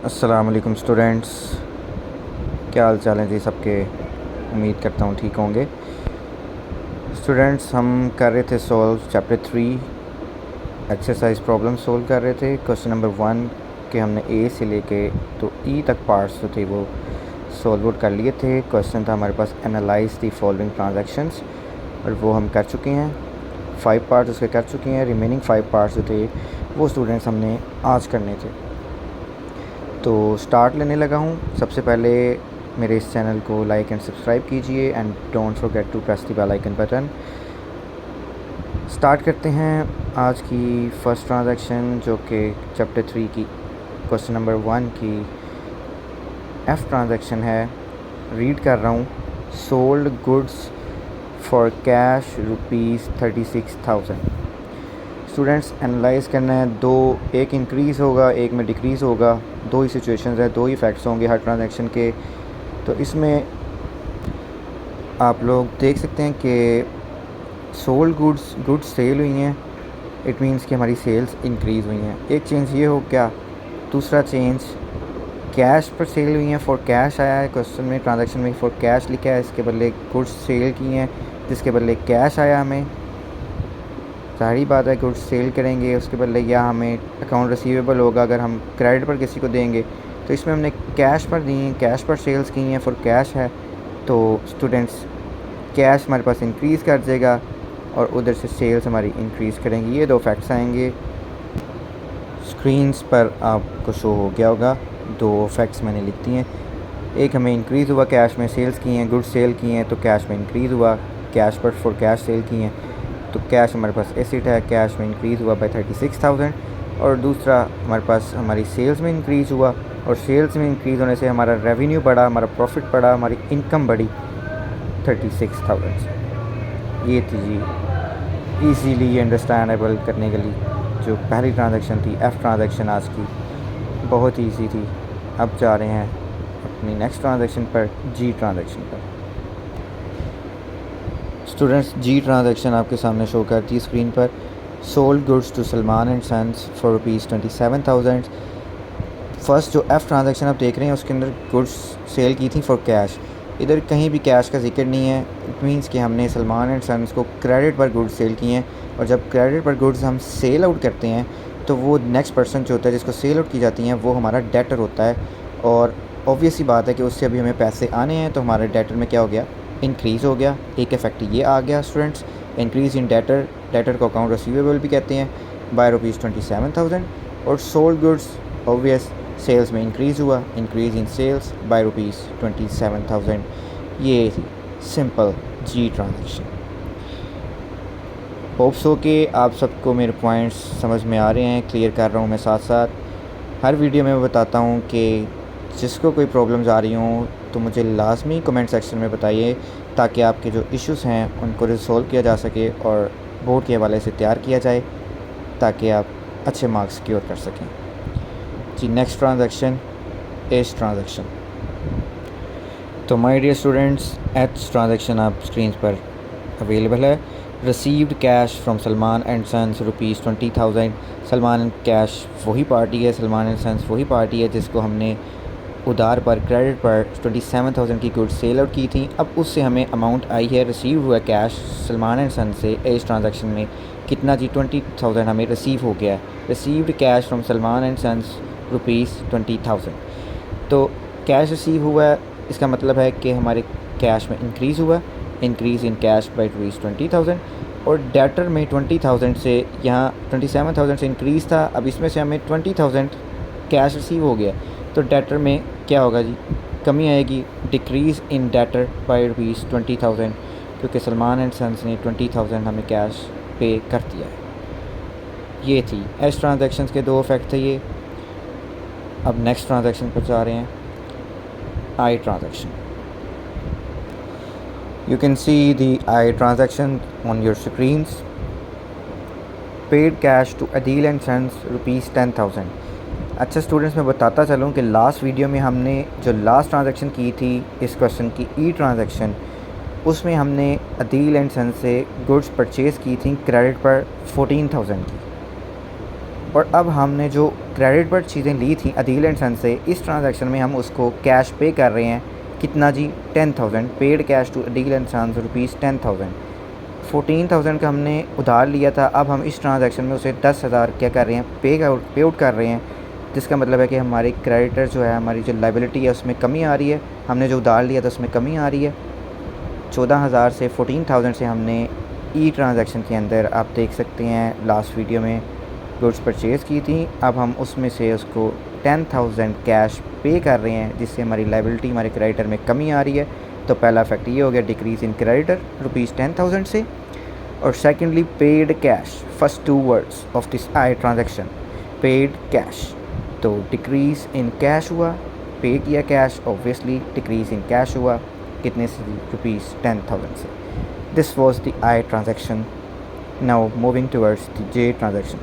अस्सलाम वालेकुम स्टूडेंट्स, क्या हाल चाल हैं जी सबके। उम्मीद करता हूँ ठीक होंगे। स्टूडेंट्स, हम कर रहे थे solve chapter 3 exercise problem solve कर रहे थे। क्वेश्चन नंबर 1 के हमने ए से लेके तो ई तक पार्ट्स जो थे वो सॉल्व आउट कर लिए थे। क्वेश्चन था हमारे पास एनालाइज दी फॉलोइंग ट्रांजैक्शंस, और वो हम कर चुके हैं। 5 पार्ट्स उसके कर चुके हैं। रिमेनिंग 5 पार्ट्स जो थे वो स्टूडेंट्स हमने आज करने थे। तो स्टार्ट लेने लगा हूँ। सबसे पहले मेरे इस चैनल को लाइक एंड सब्सक्राइब कीजिए and don't forget to press the bell icon button. Start करते हैं आज की फ़र्स्ट ट्रांजैक्शन, जो कि चैप्टर 3 की क्वेश्चन नंबर 1 की एफ़ ट्रांजैक्शन है। रीड कर रहा हूँ। Sold goods for cash ₹36,000। Students, analyse करना है। दो, एक इंक्रीज़ होगा, एक में डिक्रीज़ होगा। दो ही सिचुएशंस है, दो ही फैक्ट्स होंगे हर ट्रांजैक्शन के। तो इसमें आप लोग देख सकते हैं कि सोल्ड गुड्स सेल हुई हैं। इट मींस कि हमारी सेल्स इंक्रीज़ हुई हैं। एक चेंज ये हो गया। दूसरा चेंज, कैश पर सेल हुई हैं। फॉर कैश आया है क्वेश्चन में, ट्रांजैक्शन में फॉर कैश लिखा है। इसके बदले गुड्स सेल की हैं, जिसके बदले कैश आया हमें। सारी बात है, गुड्स सेल करेंगे उसके बदले, या हमें अकाउंट रिसीवेबल होगा अगर हम क्रेडिट पर किसी को देंगे। तो इसमें हमने कैश पर दी हैं, कैश पर सेल्स की हैं, फॉर कैश है। तो स्टूडेंट्स, कैश हमारे पास इंक्रीज़ कर देगा और उधर से सेल्स हमारी इंक्रीज़ करेंगी। ये दो फैक्ट्स आएंगे। स्क्रीन्स पर आपको शो हो गया होगा। दो फैक्ट्स मैंने लिख दी हैं। एक हमें इंक्रीज़ हुआ, कैश में सेल्स की हैं, गुड्स सेल की हैं तो कैश में इंक्रीज़ हुआ। कैश पर फॉर कैश सेल की हैं तो कैश हमारे पास एसेट है, कैश में इंक्रीज़ हुआ बाय 36,000। और दूसरा हमारे पास हमारी सेल्स में इंक्रीज़ हुआ, और सेल्स में इंक्रीज़ होने से हमारा रेवेन्यू बढ़ा, हमारा प्रॉफिट बढ़ा, हमारी इनकम बढ़ी 36,000 से। ये थी जी ईजीली अंडरस्टैंडेबल करने के लिए जो पहली ट्रांजैक्शन थी, एफ़ ट्रांजैक्शन आज की। बहुत ईजी थी। अब जा रहे हैं अपनी नेक्स्ट ट्रांजैक्शन पर, जी ट्रांजैक्शन पर। स्टूडेंट्स, जी ट्रांजैक्शन आपके सामने शो करती है स्क्रीन पर। Sold goods to Salman and sons for ₹27,000। First जो एफ़ ट्रांजैक्शन आप देख रहे हैं उसके अंदर गुड्स सेल की थी फॉर कैश। इधर कहीं भी कैश का जिक्र नहीं है। इट मींस कि हमने सलमान एंड सन्स को क्रेडिट पर गुड्स सेल किए हैं, और जब क्रेडिट पर गुड्स हम सेल आउट करते हैं तो वो नेक्स्ट पर्सन जो होता है जिसको सेल आउट की जाती हैं वो हमारा डेटर होता है। और ऑब्वियस सी बात है कि उससे अभी हमें पैसे आने हैं, तो हमारे डेटर में क्या हो गया, इंक्रीज़ हो गया। एक इफेक्ट ये आ गया students, increase in debtor. Debtor को अकाउंट रिसीवेबल भी कहते हैं, बाय ₹27,000। और सोल्ड गुड्स ऑब्वियस, सेल्स में इंक्रीज़ हुआ, इंक्रीज़ इन सेल्स बाय ₹27,000। ये थी सिंपल जी ट्रांजैक्शन। होप्स हो कि आप सबको मेरे पॉइंट्स समझ में आ रहे हैं। क्लियर कर रहा हूँ मैं साथ साथ। हर वीडियो में मैं बताता हूँ कि जिसको कोई प्रॉब्लम्स आ रही हों तो मुझे लाजमी कमेंट सेक्शन में बताइए, ताकि आपके जो इश्यूज़ हैं उनको रिजॉल्व किया जा सके और बोर्ड के हवाले से तैयार किया जाए, ताकि आप अच्छे मार्क्स सिक्योर कर सकें। G next transaction, H transaction. तो my dear students, H transaction आप स्क्रीन पर अवेलेबल है। Received cash from Salman and sons ₹20,000। Salman and cash वही पार्टी है, सलमान एंड सन्स वही पार्टी है जिसको हमने उधार पर क्रेडिट पर 27,000 की गुड्स सेल आउट की थी। अब उससे हमें अमाउंट आई है, रिसीव हुआ कैश सलमान एंड सन से। इस ट्रांजैक्शन में कितना जी, 20,000 हमें रिसीव हो गया है। Received cash from Salman and sons ₹20,000। तो कैश रिसीव हुआ है, इसका मतलब है कि हमारे कैश में इंक्रीज़ हुआ, इंक्रीज़ इन कैश बाई ₹20,000। और डेटर में 20,000 से, यहाँ 27,000 से इंक्रीज़ था, अब इसमें से हमें 20,000 कैश रिसीव हो गया। तो डेटर में क्या होगा जी, कमी आएगी, डिक्रीज़ इन डेटर बाई ₹20,000, क्योंकि सलमान एंड सन्स ने 20,000 हमें कैश पे कर दिया है। ये थी एस ट्रांजैक्शंस के दो इफेक्ट थे ये। अब नेक्स्ट ट्रांजैक्शन पर जा रहे हैं, I transaction. You can see the I transaction on your screens. Paid cash to Adeel and sons ₹10,000। अच्छा स्टूडेंट्स, मैं बताता चलूँ कि लास्ट वीडियो में हमने जो लास्ट ट्रांजैक्शन की थी इस क्वेश्चन की, ई ट्रांजैक्शन, उसमें हमने अदील एंड सन से गुड्स परचेज़ की थी क्रेडिट पर 14,000 की। और अब हमने जो क्रेडिट पर चीज़ें ली थी अदील एंड सन से, इस ट्रांजैक्शन में हम उसको कैश पे कर रहे हैं। कितना जी? 10,000 paid cash to Adeel and sons rupees 10,000। 14,000 का हमने उधार लिया था, अब हम इस ट्रांजैक्शन में उसे 10,000 क्या कर रहे हैं? पे आउट कर रहे हैं, जिसका मतलब है कि हमारी क्रेडिटर जो है, हमारी जो लाइबिलिटी है उसमें कमी आ रही है। हमने जो उधार लिया था उसमें कमी आ रही है। 14,000 से 14,000 से हमने ई ट्रांजैक्शन के अंदर आप देख सकते हैं लास्ट वीडियो में गुड्स परचेज़ की थी। अब हम उसमें से उसको 10,000 कैश पे कर रहे हैं, जिससे हमारी लाइबिलिटी, हमारे क्रेडिटर में कमी आ रही है। तो पहला फैक्ट ये हो गया, डिक्रीज़ इन क्रेडिटर रुपीज़ 10,000 से। और secondly paid cash, first 2 words of this I transaction, paid cash. तो डिक्रीज़ इन कैश हुआ, पे किया cash, obviously decrease in cash हुआ कितने से? रुपीज़ 10,000 से। This was the I transaction. Now moving towards the J transaction.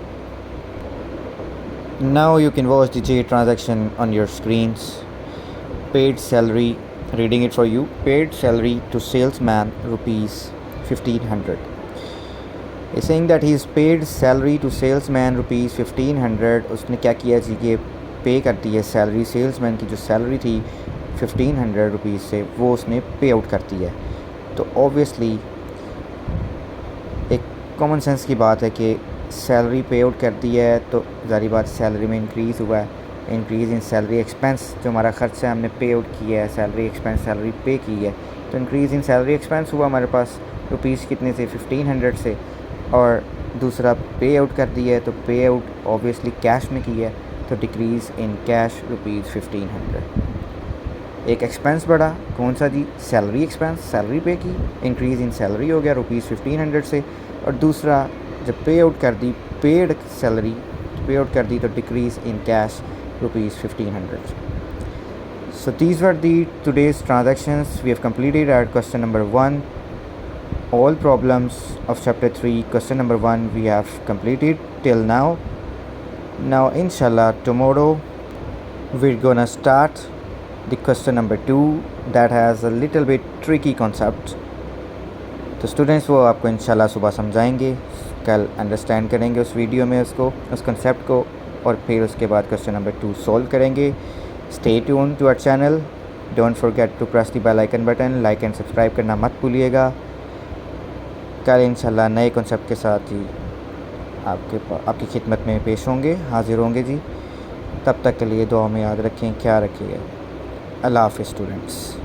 Now you can watch the J transaction on your screens. Paid salary, reading it for you. Paid salary to salesman rupees 1,500. It's saying that he's paid salary to salesman rupees 1,500. उसने क्या किया जी? ये पे कर दी है salary, salesman की जो salary थी 1,500 रुपीज़ से, वो उसने पे आउट कर दी है। तो ऑब्वियसली एक कॉमन सेंस की बात है कि सैलरी पे आउट कर दी है तो ज़ाहिर बात सैलरी में इंक्रीज़ हुआ है। इंक्रीज़ इन सैलरी एक्सपेंस, जो हमारा ख़र्चा है हमने पे आउट किया है, सैलरी एक्सपेंस सैलरी पे की है, तो इंक्रीज़ इन सैलरी एक्सपेंस हुआ हमारे पास रुपीज़ कितने से? 1,500 से। और दूसरा पे आउट कर दिया है, तो पे आउट ऑब्वियसली कैश में की है, तो डिक्रीज़ इन कैश रुपीज़ 1,500। एक एक्सपेंस बढ़ा, कौन सा जी? सैलरी एक्सपेंस, सैलरी पे की, इंक्रीज़ इन सैलरी हो गया रुपीज़ 1,500 से। और दूसरा जब पे आउट कर दी, पेड सैलरी पे आउट कर दी, तो decrease in cash rupees 1,500। So these were the today's transactions. We have completed our question number 1. All problems of chapter 3 question number 1 we have completed till now. Now inshallah tomorrow we're gonna start the question number 2 that has a little bit tricky concept. तो students वो आपको इंशाल्लाह सुबह समझाएंगे, कल understand करेंगे उस video में उसको, उस कंसेप्ट को, और फिर उसके बाद क्वेश्चन नंबर 2 सॉल्व करेंगे। Stay tune to our channel, don't forget to press the bell icon button, like and subscribe करना मत भूलिएगा। कल इंशाल्लाह नए कंसेप्ट के साथ ही आपकी खिदमत में पेश होंगे, हाज़िर होंगे जी। तब तक के लिए दुआ में याद रखें, ख्याल रखिएगा। अल्लाह हाफ़िज़ स्टूडेंट्स।